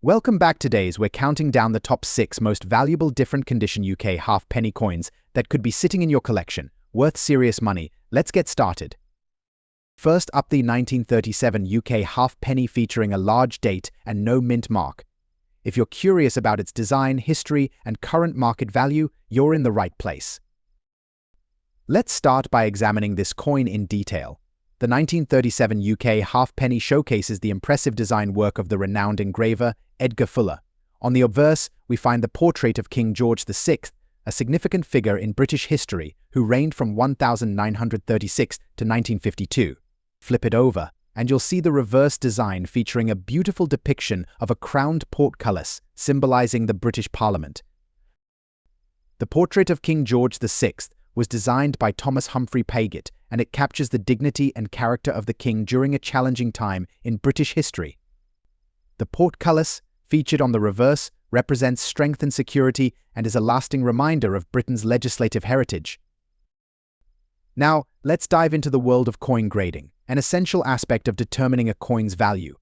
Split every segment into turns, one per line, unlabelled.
Welcome back. Today's we're counting down the top 6 most valuable different condition UK half-penny coins that could be sitting in your collection, worth serious money. Let's get started. First up, the 1937 UK half-penny featuring a large date and no mint mark. If you're curious about its design, history, and current market value, you're in the right place. Let's start by examining this coin in detail. The 1937 UK halfpenny showcases the impressive design work of the renowned engraver Edgar Fuller. On the obverse, we find the portrait of King George VI, a significant figure in British history who reigned from 1936 to 1952. Flip it over, and you'll see the reverse design featuring a beautiful depiction of a crowned portcullis, symbolizing the British Parliament. The portrait of King George VI was designed by Thomas Humphrey Paget, and it captures the dignity and character of the king during a challenging time in British history. The portcullis, featured on the reverse, represents strength and security and is a lasting reminder of Britain's legislative heritage. Now, let's dive into the world of coin grading, an essential aspect of determining a coin's value.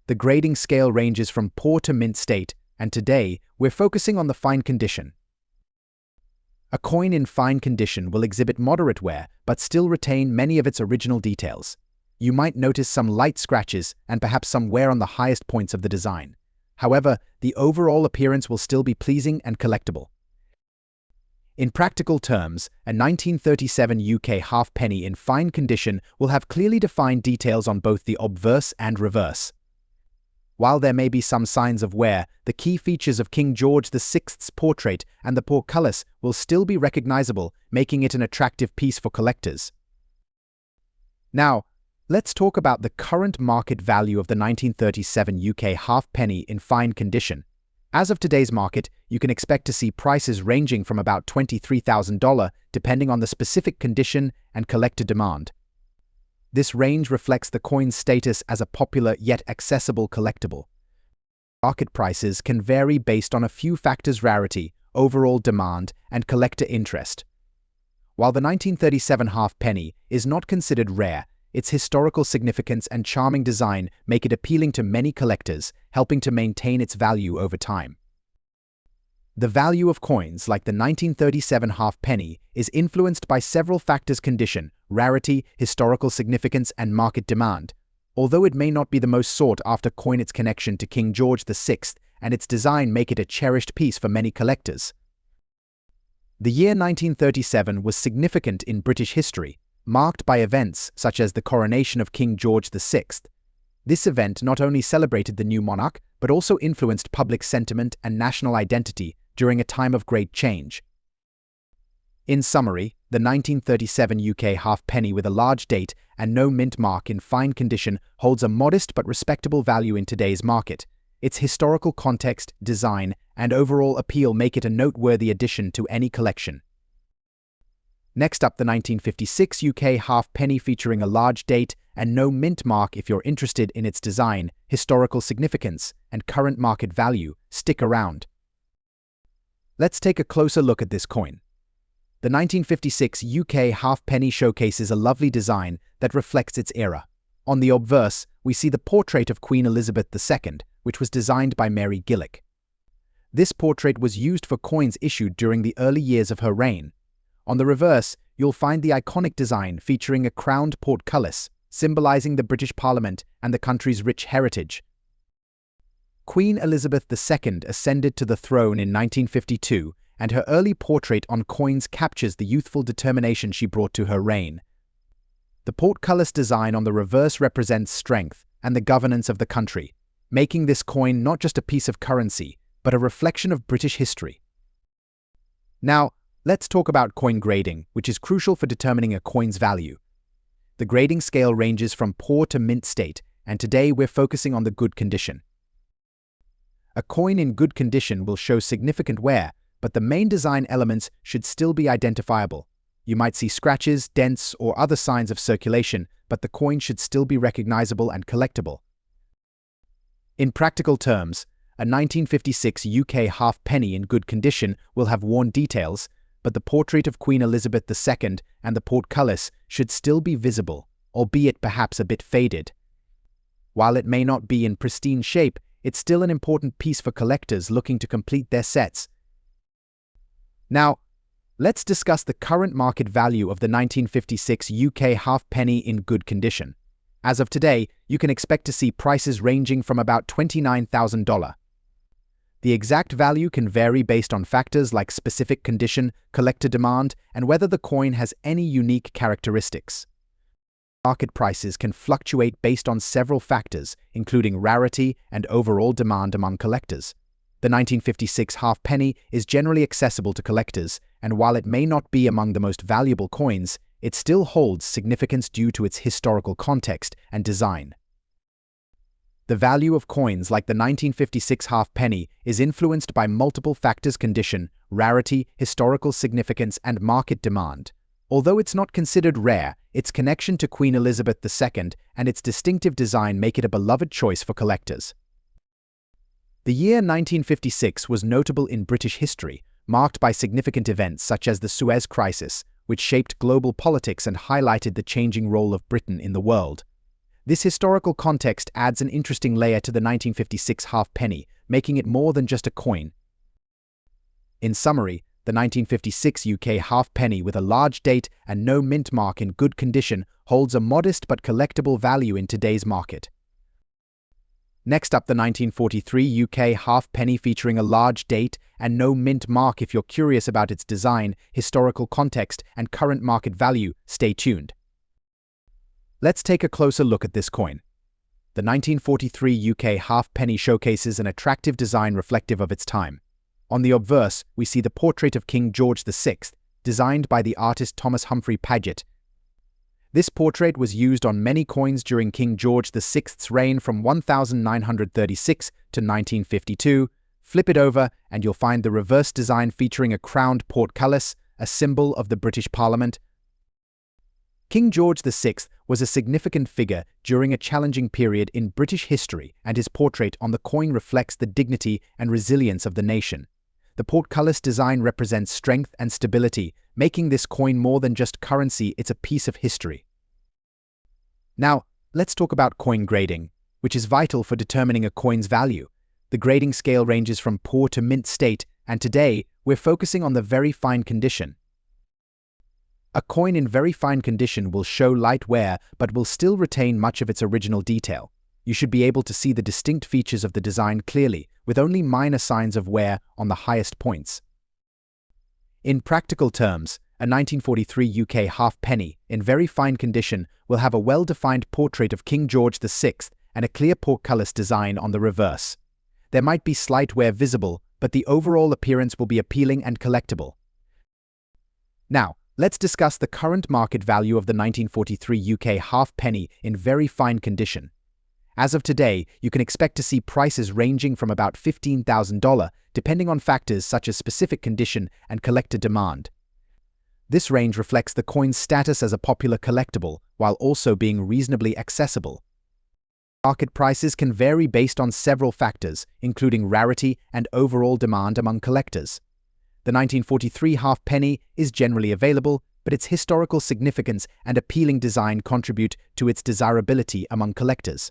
The grading scale ranges from poor to mint state, and today, we're focusing on the fine condition. A coin in fine condition will exhibit moderate wear, but still retain many of its original details. You might notice some light scratches and perhaps some wear on the highest points of the design. However, the overall appearance will still be pleasing and collectible. In practical terms, a 1937 UK halfpenny in fine condition will have clearly defined details on both the obverse and reverse. While there may be some signs of wear, the key features of King George VI's portrait and the portcullis will still be recognizable, making it an attractive piece for collectors. Now, let's talk about the current market value of the 1937 UK halfpenny in fine condition. As of today's market, you can expect to see prices ranging from about $23,000 depending on the specific condition and collector demand. This range reflects the coin's status as a popular yet accessible collectible. Market prices can vary based on a few factors: rarity, overall demand, and collector interest. While the 1937 halfpenny is not considered rare, its historical significance and charming design make it appealing to many collectors, helping to maintain its value over time. The value of coins like the 1937 halfpenny is influenced by several factors: condition, rarity, historical significance, and market demand. Although it may not be the most sought-after coin, its connection to King George VI and its design make it a cherished piece for many collectors. The year 1937 was significant in British history, marked by events such as the coronation of King George VI. This event not only celebrated the new monarch, but also influenced public sentiment and national identity during a time of great change. In summary, the 1937 UK halfpenny with a large date and no mint mark in fine condition holds a modest but respectable value in today's market. Its historical context, design, and overall appeal make it a noteworthy addition to any collection. Next up, the 1956 UK halfpenny featuring a large date and no mint mark. If you're interested in its design, historical significance, and current market value, stick around. Let's take a closer look at this coin. The 1956 UK halfpenny showcases a lovely design that reflects its era. On the obverse, we see the portrait of Queen Elizabeth II, which was designed by Mary Gillick. This portrait was used for coins issued during the early years of her reign. On the reverse, you'll find the iconic design featuring a crowned portcullis, symbolizing the British Parliament and the country's rich heritage. Queen Elizabeth II ascended to the throne in 1952, and her early portrait on coins captures the youthful determination she brought to her reign. The portcullis design on the reverse represents strength and the governance of the country, making this coin not just a piece of currency, but a reflection of British history. Now, let's talk about coin grading, which is crucial for determining a coin's value. The grading scale ranges from poor to mint state, and today we're focusing on the good condition. A coin in good condition will show significant wear, but the main design elements should still be identifiable. You might see scratches, dents, or other signs of circulation, but the coin should still be recognizable and collectible. In practical terms, a 1956 UK halfpenny in good condition will have worn details, but the portrait of Queen Elizabeth II and the portcullis should still be visible, albeit perhaps a bit faded. While it may not be in pristine shape, it's still an important piece for collectors looking to complete their sets. Now, let's discuss the current market value of the 1956 UK halfpenny in good condition. As of today, you can expect to see prices ranging from about $29,000. The exact value can vary based on factors like specific condition, collector demand, and whether the coin has any unique characteristics. Market prices can fluctuate based on several factors, including rarity and overall demand among collectors. The 1956 halfpenny is generally accessible to collectors, and while it may not be among the most valuable coins, it still holds significance due to its historical context and design. The value of coins like the 1956 halfpenny is influenced by multiple factors: condition, rarity, historical significance, and market demand. Although it's not considered rare, its connection to Queen Elizabeth II and its distinctive design make it a beloved choice for collectors. The year 1956 was notable in British history, marked by significant events such as the Suez Crisis, which shaped global politics and highlighted the changing role of Britain in the world. This historical context adds an interesting layer to the 1956 halfpenny, making it more than just a coin. In summary, the 1956 UK halfpenny with a large date and no mint mark in good condition holds a modest but collectible value in today's market. Next up, the 1943 UK halfpenny featuring a large date and no mint mark. If you're curious about its design, historical context, and current market value, stay tuned. Let's take a closer look at this coin. The 1943 UK halfpenny showcases an attractive design reflective of its time. On the obverse, we see the portrait of King George VI, designed by the artist Thomas Humphrey Paget. This portrait was used on many coins during King George VI's reign from 1936 to 1952. Flip it over and you'll find the reverse design featuring a crowned portcullis, a symbol of the British Parliament. King George VI was a significant figure during a challenging period in British history, and his portrait on the coin reflects the dignity and resilience of the nation. The portcullis design represents strength and stability, making this coin more than just currency, it's a piece of history. Now, let's talk about coin grading, which is vital for determining a coin's value. The grading scale ranges from poor to mint state, and today, we're focusing on the very fine condition. A coin in very fine condition will show light wear but will still retain much of its original detail. You should be able to see the distinct features of the design clearly, with only minor signs of wear on the highest points. In practical terms, a 1943 UK halfpenny in very fine condition will have a well-defined portrait of King George VI and a clear portcullis design on the reverse. There might be slight wear visible, but the overall appearance will be appealing and collectible. Now, let's discuss the current market value of the 1943 UK halfpenny in very fine condition. As of today, you can expect to see prices ranging from about $15,000, depending on factors such as specific condition and collector demand. This range reflects the coin's status as a popular collectible, while also being reasonably accessible. Market prices can vary based on several factors, including rarity and overall demand among collectors. The 1943 halfpenny is generally available, but its historical significance and appealing design contribute to its desirability among collectors.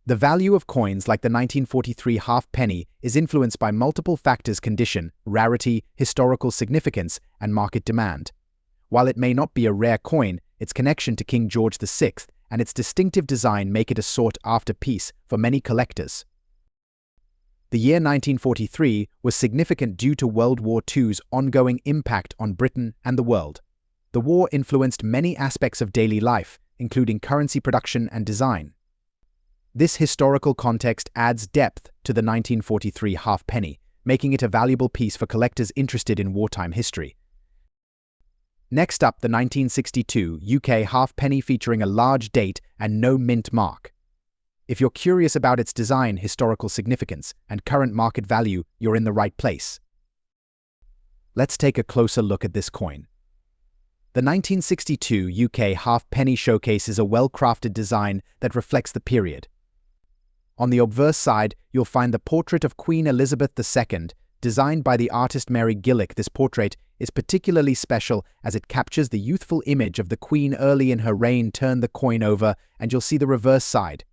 The value of coins like the 1943 halfpenny is influenced by multiple factors: condition, rarity, historical significance, and market demand. While it may not be a rare coin, its connection to King George VI and its distinctive design make it a sought-after piece for many collectors. The year 1943 was significant due to World War II's ongoing impact on Britain and the world. The war influenced many aspects of daily life, including currency production and design. This historical context adds depth to the 1943 halfpenny, making it a valuable piece for collectors interested in wartime history. Next up, the 1962 UK halfpenny featuring a large date and no mint mark. If you're curious about its design, historical significance, and current market value, you're in the right place. Let's take a closer look at this coin. The 1962 UK halfpenny showcases a well-crafted design that reflects the period. On the obverse side, you'll find the portrait of Queen Elizabeth II, designed by the artist Mary Gillick. This portrait is particularly special as it captures the youthful image of the Queen early in her reign. Turn the coin over and you'll see the reverse side.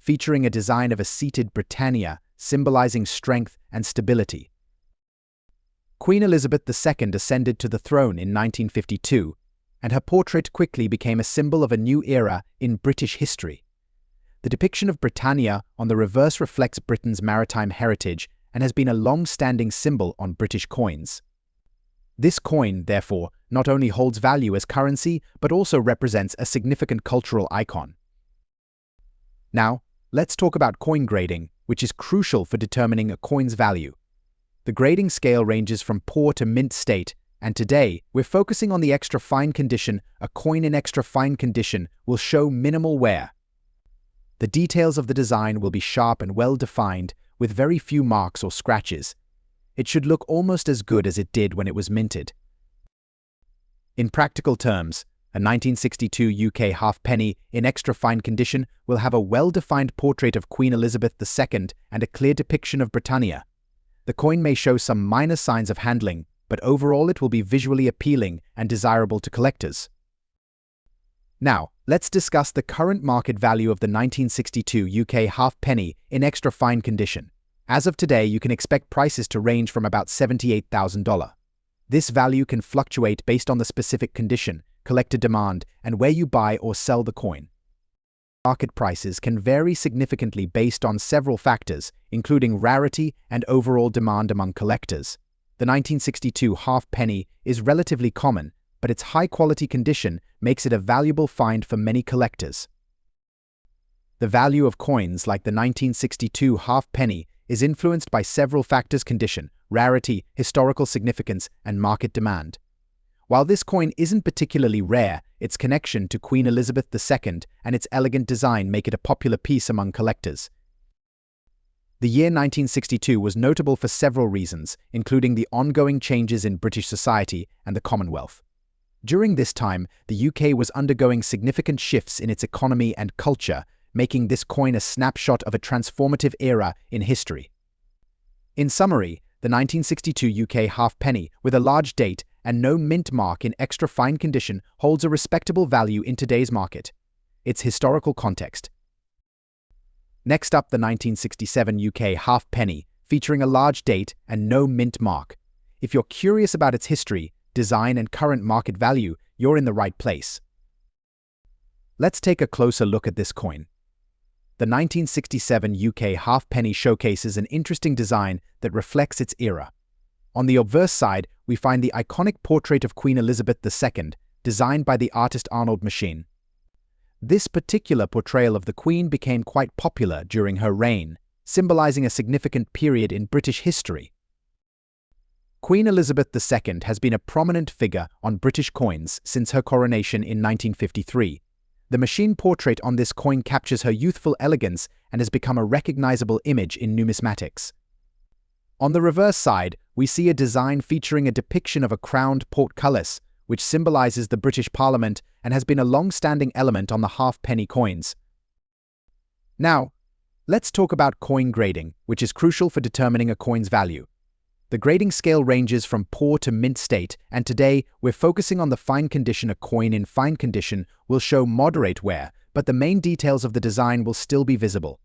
featuring a design of a seated Britannia, symbolizing strength and stability. Queen Elizabeth II ascended to the throne in 1952, and her portrait quickly became a symbol of a new era in British history. The depiction of Britannia on the reverse reflects Britain's maritime heritage and has been a long-standing symbol on British coins. This coin, therefore, not only holds value as currency, but also represents a significant cultural icon. Now, let's talk about coin grading, which is crucial for determining a coin's value. The grading scale ranges from poor to mint state, and today, we're focusing on the extra fine condition. A coin in extra fine condition will show minimal wear. The details of the design will be sharp and well-defined, with very few marks or scratches. It should look almost as good as it did when it was minted. In practical terms, a 1962 UK halfpenny in extra fine condition will have a well-defined portrait of Queen Elizabeth II and a clear depiction of Britannia. The coin may show some minor signs of handling, but overall it will be visually appealing and desirable to collectors. Now, let's discuss the current market value of the 1962 UK halfpenny in extra fine condition. As of today, you can expect prices to range from about $78,000. This value can fluctuate based on the specific condition, collector demand, and where you buy or sell the coin. Market prices can vary significantly based on several factors, including rarity and overall demand among collectors. The 1962 halfpenny is relatively common, but its high-quality condition makes it a valuable find for many collectors. The value of coins like the 1962 halfpenny is influenced by several factors: condition, rarity, historical significance, and market demand. While this coin isn't particularly rare, its connection to Queen Elizabeth II and its elegant design make it a popular piece among collectors. The year 1962 was notable for several reasons, including the ongoing changes in British society and the Commonwealth. During this time, the UK was undergoing significant shifts in its economy and culture, making this coin a snapshot of a transformative era in history. In summary, the 1962 UK halfpenny, with a large date and no mint mark in extra fine condition, holds a respectable value in today's market. Its historical context. Next up, the 1967 UK halfpenny, featuring a large date and no mint mark. If you're curious about its history, design, and current market value, you're in the right place. Let's take a closer look at this coin. The 1967 UK halfpenny showcases an interesting design that reflects its era. On the obverse side, we find the iconic portrait of Queen Elizabeth II, designed by the artist Arnold Machine. This particular portrayal of the Queen became quite popular during her reign, symbolizing a significant period in British history. Queen Elizabeth II has been a prominent figure on British coins since her coronation in 1953. The machine portrait on this coin captures her youthful elegance and has become a recognizable image in numismatics. On the reverse side, we see a design featuring a depiction of a crowned portcullis, which symbolizes the British Parliament and has been a long-standing element on the halfpenny coins. Now, let's talk about coin grading, which is crucial for determining a coin's value. The grading scale ranges from poor to mint state, and today we're focusing on the fine condition. A coin in fine condition will show moderate wear, but the main details of the design will still be visible.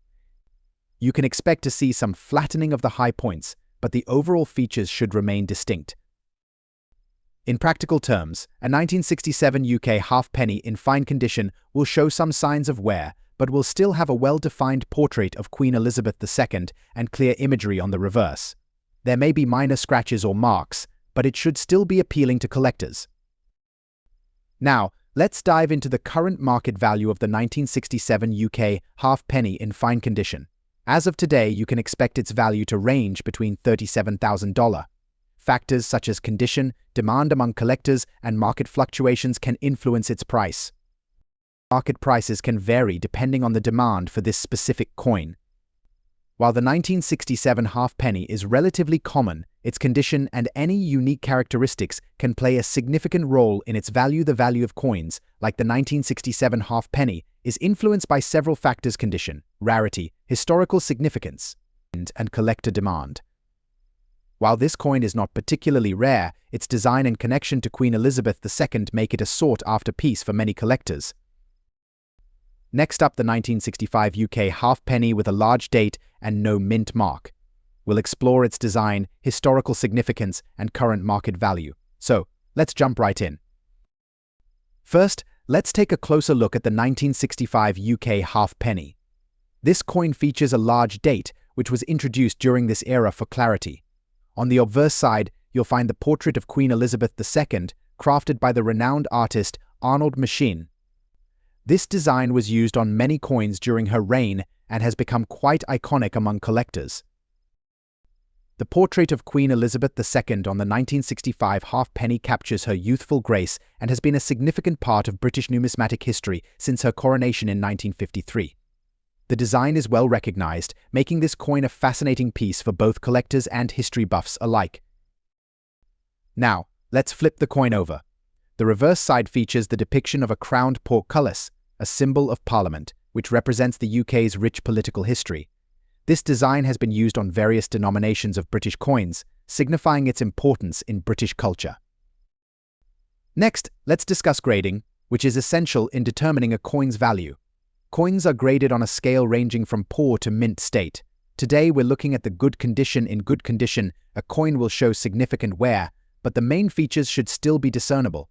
You can expect to see some flattening of the high points, but the overall features should remain distinct. In practical terms, a 1967 UK halfpenny in fine condition will show some signs of wear, but will still have a well-defined portrait of Queen Elizabeth II and clear imagery on the reverse. There may be minor scratches or marks, but it should still be appealing to collectors. Now, let's dive into the current market value of the 1967 UK halfpenny in fine condition. As of today, you can expect its value to range between $37,000. Factors such as condition, demand among collectors, and market fluctuations can influence its price. Market prices can vary depending on the demand for this specific coin. While the 1967 halfpenny is relatively common, its condition and any unique characteristics can play a significant role in its value. The value of coins, like the 1967 halfpenny, is influenced by several factors: condition, rarity, historical significance, and collector demand. While this coin is not particularly rare, its design and connection to Queen Elizabeth II make it a sought-after piece for many collectors. Next up, the 1965 UK halfpenny with a large date and no mint mark. We'll explore its design, historical significance, and current market value. So, let's jump right in. First, let's take a closer look at the 1965 UK halfpenny. This coin features a large date, which was introduced during this era for clarity. On the obverse side, you'll find the portrait of Queen Elizabeth II, crafted by the renowned artist Arnold Machin. This design was used on many coins during her reign and has become quite iconic among collectors. The portrait of Queen Elizabeth II on the 1965 halfpenny captures her youthful grace and has been a significant part of British numismatic history since her coronation in 1953. The design is well recognized, making this coin a fascinating piece for both collectors and history buffs alike. Now, let's flip the coin over. The reverse side features the depiction of a crowned portcullis, a symbol of Parliament, which represents the UK's rich political history. This design has been used on various denominations of British coins, signifying its importance in British culture. Next, let's discuss grading, which is essential in determining a coin's value. Coins are graded on a scale ranging from poor to mint state. Today, we're looking at the good condition. In good condition, a coin will show significant wear, but the main features should still be discernible.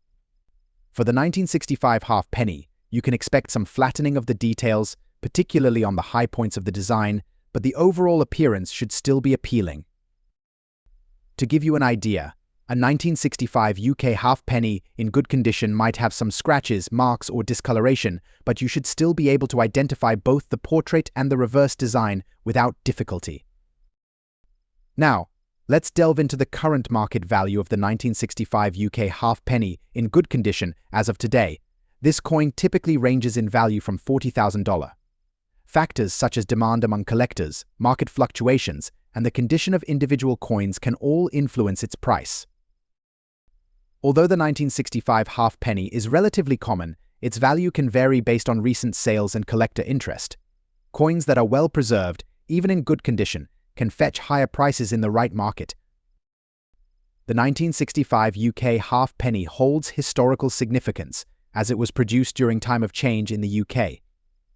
For the 1965 halfpenny, you can expect some flattening of the details, particularly on the high points of the design, but the overall appearance should still be appealing. To give you an idea, a 1965 UK halfpenny in good condition might have some scratches, marks, or discoloration, but you should still be able to identify both the portrait and the reverse design without difficulty. Now, let's delve into the current market value of the 1965 UK halfpenny in good condition as of today. This coin typically ranges in value from $40,000. Factors such as demand among collectors, market fluctuations, and the condition of individual coins can all influence its price. Although the 1965 halfpenny is relatively common, its value can vary based on recent sales and collector interest. Coins that are well preserved, even in good condition, can fetch higher prices in the right market. The 1965 UK halfpenny holds historical significance, as it was produced during time of change in the UK.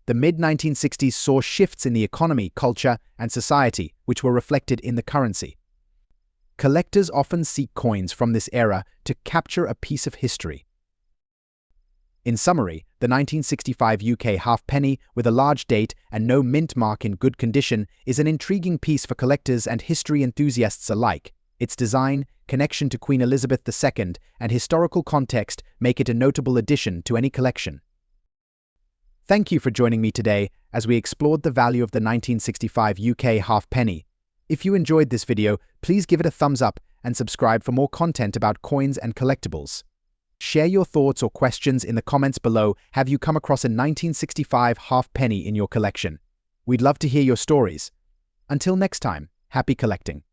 The mid-1960s saw shifts in the economy, culture, and society, which were reflected in the currency. Collectors often seek coins from this era to capture a piece of history. In summary, the 1965 UK halfpenny with a large date and no mint mark in good condition is an intriguing piece for collectors and history enthusiasts alike. Its design, connection to Queen Elizabeth II, and historical context make it a notable addition to any collection. Thank you for joining me today as we explored the value of the 1965 UK halfpenny. If you enjoyed this video, please give it a thumbs up and subscribe for more content about coins and collectibles. Share your thoughts or questions in the comments below. Have you come across a 1965 halfpenny in your collection? We'd love to hear your stories. Until next time, happy collecting.